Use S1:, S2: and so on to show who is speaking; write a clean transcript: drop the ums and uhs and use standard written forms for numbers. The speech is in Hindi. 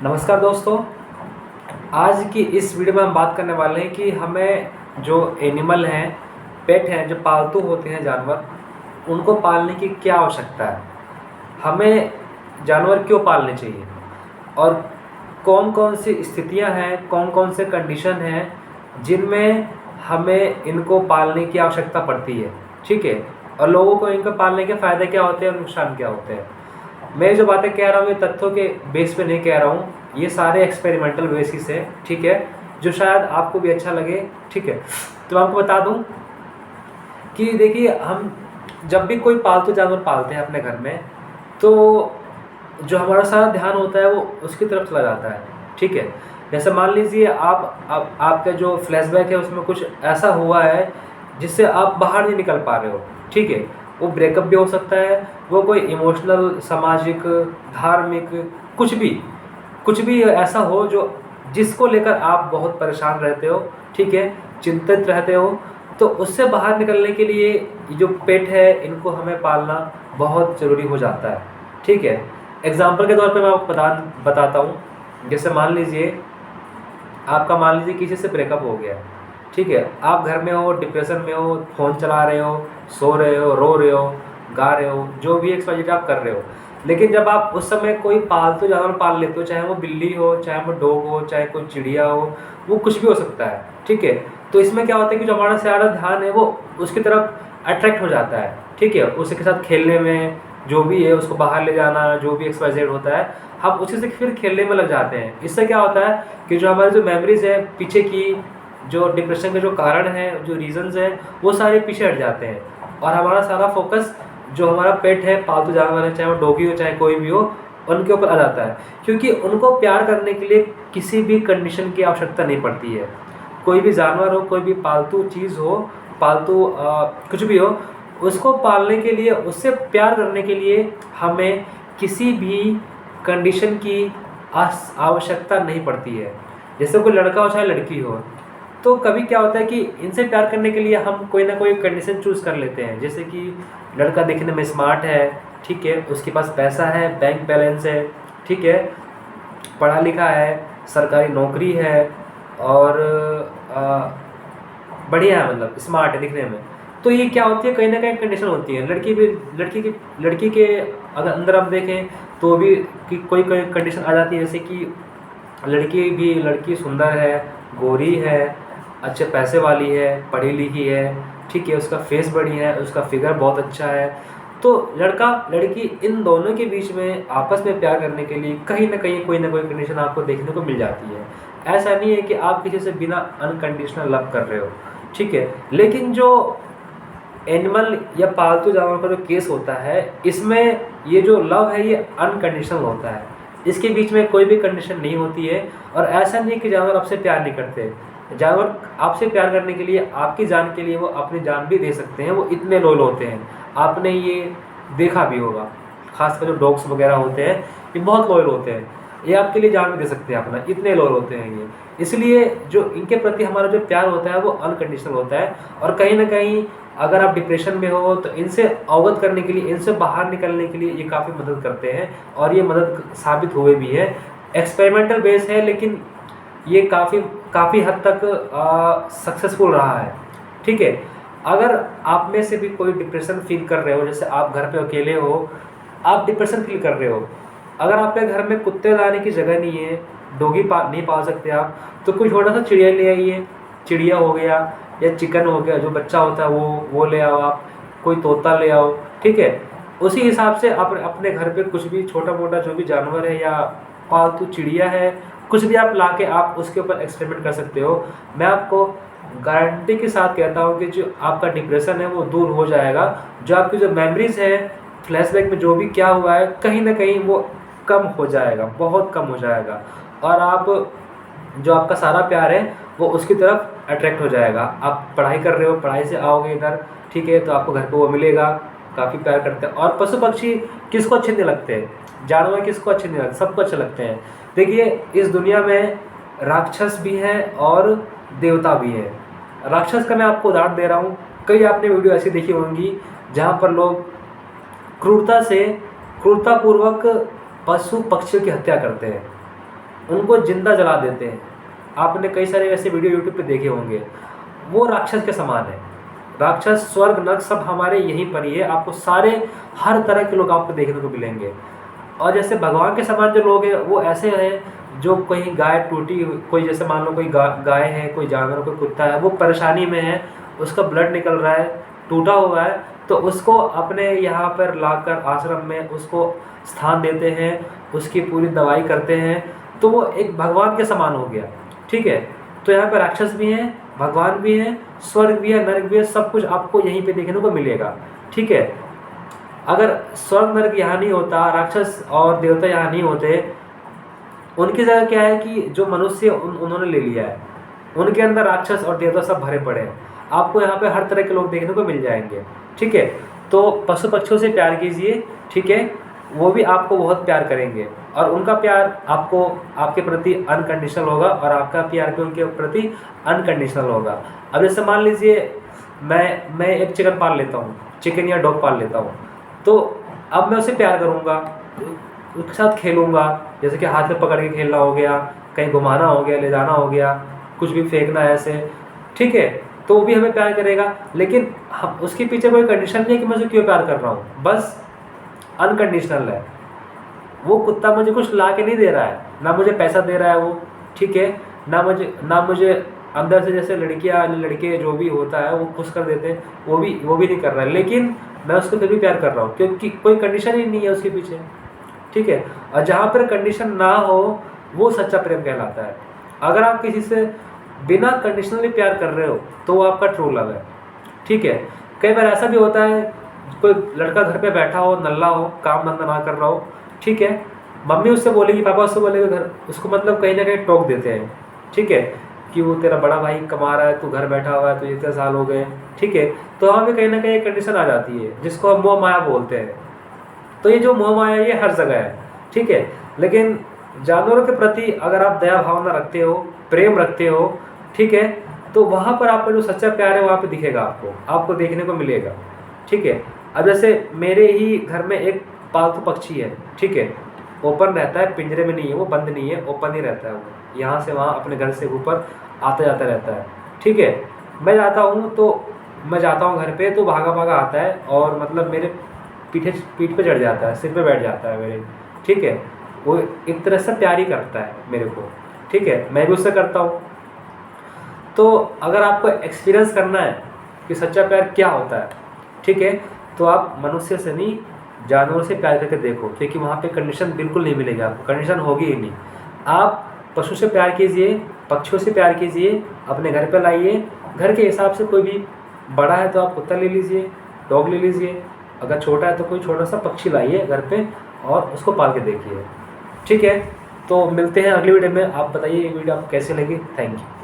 S1: नमस्कार दोस्तों। आज की इस वीडियो में हम बात करने वाले हैं कि हमें जो एनिमल हैं, पेट हैं, जो पालतू होते हैं जानवर, उनको पालने की क्या आवश्यकता है। हमें जानवर क्यों पालने चाहिए और कौन कौन सी स्थितियां हैं, कौन कौन से कंडीशन हैं जिनमें हमें इनको पालने की आवश्यकता पड़ती है। ठीक है, और लोगों को इनको पालने के फ़ायदे क्या होते हैं और नुकसान क्या होते हैं। मैं जो बातें कह रहा हूँ ये तथ्यों के बेस पे नहीं कह रहा हूँ, ये सारे एक्सपेरिमेंटल बेसिस है। ठीक है, जो शायद आपको भी अच्छा लगे। ठीक है, तो आपको बता दूँ कि देखिए, हम जब भी कोई पालतू जानवर पालते हैं अपने घर में, तो जो हमारा सारा ध्यान होता है वो उसकी तरफ चला जाता है। ठीक है, जैसे मान लीजिए आपका जो फ्लैशबैक है उसमें कुछ ऐसा हुआ है जिससे आप बाहर नहीं निकल पा रहे हो। ठीक है, वो ब्रेकअप भी हो सकता है, वो कोई इमोशनल, सामाजिक, धार्मिक, कुछ भी ऐसा हो जो जिसको लेकर आप बहुत परेशान रहते हो। ठीक है, चिंतित रहते हो, तो उससे बाहर निकलने के लिए ये जो पेट है इनको हमें पालना बहुत ज़रूरी हो जाता है। ठीक है, एग्जाम्पल के तौर पे मैं आपको बताता हूँ। जैसे मान लीजिए किसी से ब्रेकअप हो गया। ठीक है, आप घर में हो, डिप्रेशन में हो, फ़ोन चला रहे हो, सो रहे हो, रो रहे हो, गा रहे हो, जो भी एक्सवाइजेड आप कर रहे हो। लेकिन जब आप उस समय कोई पालतू जानवर पाल लेते हो, चाहे वो बिल्ली हो, चाहे वो डॉग हो, चाहे कोई चिड़िया हो, वो कुछ भी हो सकता है। ठीक है, तो इसमें क्या होता है कि जो हमारा सारा ध्यान है वो उसकी तरफ अट्रैक्ट हो जाता है। ठीक है, उसके साथ खेलने में, जो भी है उसको बाहर ले जाना, जो भी एक्सवाइजेड होता है, हम उसी से फिर खेलने में लग जाते हैं। इससे क्या होता है कि जो हमारी जो मेमोरीज है पीछे की, जो डिप्रेशन के जो कारण हैं, जो रीजंस हैं, वो सारे पीछे हट जाते हैं और हमारा सारा फोकस जो हमारा पेट है, पालतू जानवर है, चाहे वो डॉगी हो चाहे कोई भी हो, उनके ऊपर आ जाता है। क्योंकि उनको प्यार करने के लिए किसी भी कंडीशन की आवश्यकता नहीं पड़ती है। कोई भी जानवर हो, कोई भी पालतू चीज़ हो, पालतू कुछ भी हो, उसको पालने के लिए, उससे प्यार करने के लिए हमें किसी भी कंडीशन की आवश्यकता नहीं पड़ती है। जैसे कोई लड़का हो चाहे लड़की हो, तो कभी क्या होता है कि इनसे प्यार करने के लिए हम कोई ना कोई कंडीशन चूज़ कर लेते हैं। जैसे कि लड़का दिखने में स्मार्ट है, ठीक है, उसके पास पैसा है, बैंक बैलेंस है, ठीक है, पढ़ा लिखा है, सरकारी नौकरी है और बढ़िया है, मतलब स्मार्ट है दिखने में। तो ये क्या होती है, कहीं ना कहीं कंडीशन होती है। लड़की के अगर अंदर आप देखें तो भी कि कोई कोई कंडीशन आ जाती है। जैसे कि लड़की सुंदर है, गोरी है, अच्छे पैसे वाली है, पढ़ी लिखी है, ठीक है, उसका फेस बढ़िया है, उसका फिगर बहुत अच्छा है। तो लड़का लड़की इन दोनों के बीच में आपस में प्यार करने के लिए कहीं ना कहीं कोई ना कोई कंडीशन आपको देखने को मिल जाती है। ऐसा नहीं है कि आप किसी से बिना अनकंडीशनल लव कर रहे हो। ठीक है, लेकिन जो एनिमल या पालतू जानवर का जो केस होता है, इसमें ये जो लव है ये अनकंडीशनल होता है। इसके बीच में कोई भी कंडीशन नहीं होती है। और ऐसा नहीं है कि जानवर आपसे प्यार नहीं करते। जानवर आपसे प्यार करने के लिए, आपकी जान के लिए वो अपनी जान भी दे सकते हैं, वो इतने लोयल होते हैं। आपने ये देखा भी होगा, खासकर जो डॉग्स वगैरह होते हैं ये बहुत लॉयल होते हैं। ये आपके लिए जान भी दे सकते हैं अपना, इतने लॉयल होते हैं ये। इसलिए जो इनके प्रति हमारा जो प्यार होता है वो अनकंडीशनल होता है। और कहीं ना कहीं अगर आप डिप्रेशन में हो तो इनसे अवगत करने के लिए, इनसे बाहर निकलने के लिए ये काफ़ी मदद करते हैं और ये मदद साबित हुए भी है। एक्सपेरिमेंटल बेस है, लेकिन ये काफ़ी हद तक सक्सेसफुल रहा है। ठीक है, अगर आप में से भी कोई डिप्रेशन फील कर रहे हो, जैसे आप घर पे अकेले हो, आप डिप्रेशन फील कर रहे हो, अगर आपके घर में कुत्ते लाने की जगह नहीं है, डॉगी नहीं पाल सकते आप, तो कोई छोटा सा चिड़िया ले आइए। चिड़िया हो गया या चिकन हो गया, जो बच्चा होता है वो ले आओ आप, कोई तोता ले आओ। ठीक है, उसी हिसाब से आप अपने घर पे कुछ भी छोटा मोटा जो भी जानवर है या पालतू चिड़िया है, कुछ भी आप ला के आप उसके ऊपर एक्सपेरिमेंट कर सकते हो। मैं आपको गारंटी के साथ कहता हूँ कि जो आपका डिप्रेशन है वो दूर हो जाएगा। जो आपकी जो मेमोरीज है, फ्लैशबैक में जो भी क्या हुआ है, कहीं ना कहीं वो कम हो जाएगा, बहुत कम हो जाएगा। और आप जो आपका सारा प्यार है वो उसकी तरफ अट्रैक्ट हो जाएगा। आप पढ़ाई कर रहे हो, पढ़ाई से आओगे इधर, ठीक है, तो आपको घर पे वो मिलेगा, काफ़ी प्यार करते हैं। और पशु पक्षी किसको अच्छे नहीं लगते हैं, जानवर किसको अच्छे नहीं लगते, सबको अच्छे लगते हैं। देखिए, इस दुनिया में राक्षस भी हैं और देवता भी है। राक्षस का मैं आपको उदाहरण दे रहा हूँ। कई आपने वीडियो ऐसी देखी होंगी जहाँ पर लोग क्रूरतापूर्वक पशु पक्षियों की हत्या करते हैं। उनको जिंदा जला देते हैं। आपने कई सारे ऐसे वीडियो यूट्यूब पे देखे होंगे। वो राक्षस के समान है। राक्षस, स्वर्ग, नरक सब हमारे यहीं पर ही है। आपको सारे हर तरह के लोग आपको देखने को मिलेंगे। और जैसे भगवान के समान जो लोग हैं वो ऐसे हैं जो कहीं गाय टूटी, कोई जैसे मान लो कोई गाय है, कोई जानवर, कोई कुत्ता है, वो परेशानी में है, उसका ब्लड निकल रहा है, टूटा हुआ है, तो उसको अपने यहाँ पर लाकर आश्रम में उसको स्थान देते हैं, उसकी पूरी दवाई करते हैं, तो वो एक भगवान के समान हो गया। ठीक है, तो यहाँ पर राक्षस भी हैं, भगवान भी हैं, स्वर्ग भी है, नरक भी है, सब कुछ आपको यहीं पे देखने को मिलेगा। ठीक है, अगर स्वर्ग नरक यहाँ नहीं होता, राक्षस और देवता यहाँ नहीं होते, उनकी जगह क्या है कि जो मनुष्य उन्होंने ले लिया है, उनके अंदर राक्षस और देवता सब भरे पड़े हैं। आपको यहाँ पे हर तरह के लोग देखने को मिल जाएंगे। ठीक है, तो पशु पक्षियों से प्यार कीजिए। ठीक है, वो भी आपको बहुत प्यार करेंगे और उनका प्यार आपको, आपके प्रति अनकंडीशनल होगा और आपका प्यार भी उनके प्रति अनकंडीशनल होगा। अब जैसे मान लीजिए मैं एक चिकन पाल लेता हूँ, चिकन या डॉग पाल लेता हूँ, तो अब मैं उसे प्यार करूँगा, उसके साथ खेलूँगा, जैसे कि हाथ में पकड़ के खेलना हो गया, कहीं घुमाना हो गया, ले जाना हो गया, कुछ भी फेंकना है ऐसे। ठीक है, तो वो भी हमें प्यार करेगा, लेकिन हम उसके पीछे कोई कंडीशन नहीं है कि मैं उसे क्यों प्यार कर रहा हूँ, बस अनकंडीशनल है। वो कुत्ता मुझे कुछ ला के नहीं दे रहा है, ना मुझे पैसा दे रहा है वो। ठीक है, ना मुझे अंदर से जैसे लड़कियाँ लड़के जो भी होता है वो खुश कर देते हैं, वो भी नहीं कर रहा है, लेकिन मैं उसको फिर भी प्यार कर रहा हूँ क्योंकि कोई कंडीशन ही नहीं है उसके पीछे। ठीक है, और जहाँ पर कंडीशन ना हो वो सच्चा प्रेम कहलाता है। अगर आप किसी से बिना कंडीशनली प्यार कर रहे हो तो वो आपका ट्रू लव है। ठीक है, कई बार ऐसा भी होता है, कोई लड़का घर पे बैठा हो, नल्ला हो, काम धंधा ना कर रहा हो, ठीक है, मम्मी उससे बोलेगी, पापा उससे बोलेगा, घर उसको मतलब कहीं ना कहीं टोक देते हैं। ठीक है, कि वो तेरा बड़ा भाई कमा रहा है, तू घर बैठा हुआ है, तो इतने साल हो गए। ठीक है, तो वहाँ पे कहीं ना कहीं एक कंडीशन आ जाती है जिसको हम मोह माया बोलते हैं। तो ये जो मोह माया ये हर जगह है। ठीक है, लेकिन जानवरों के प्रति अगर आप दया भावना रखते हो, प्रेम रखते हो, ठीक है, तो वहाँ पर आपका जो सच्चा प्यार है वहाँ पे दिखेगा, आपको देखने को मिलेगा। ठीक है, अब जैसे मेरे ही घर में एक पालतू पक्षी है। ठीक है, ओपन रहता है, पिंजरे में नहीं है, वो बंद नहीं है, ओपन ही रहता है, वो यहाँ से वहाँ अपने घर से ऊपर आता जाता रहता है। ठीक है, मैं जाता हूँ घर पे तो भागा भागा आता है और मतलब मेरे पीठ पे चढ़ जाता है, सिर पे बैठ जाता है मेरे। ठीक है, वो एक तरह से प्यार ही करता है मेरे को। ठीक है, मैं भी उससे करता हूँ। तो अगर आपको एक्सपीरियंस करना है कि सच्चा प्यार क्या होता है, ठीक है, तो आप मनुष्य से नहीं, जानवरों से प्यार करके देखो, क्योंकि वहाँ पे कंडीशन बिल्कुल नहीं मिलेगी आपको, कंडीशन होगी ही नहीं। आप पशु से प्यार कीजिए, पक्षियों से प्यार कीजिए, अपने घर पे लाइए। घर के हिसाब से कोई भी बड़ा है तो आप कुत्ता ले लीजिए, डॉग ले लीजिए, अगर छोटा है तो कोई छोटा सा पक्षी लाइए घर पे और उसको पाल के देखिए। ठीक है, तो मिलते हैं अगली वीडियो में। आप बताइए ये वीडियो आपको कैसी लगी। Thank you.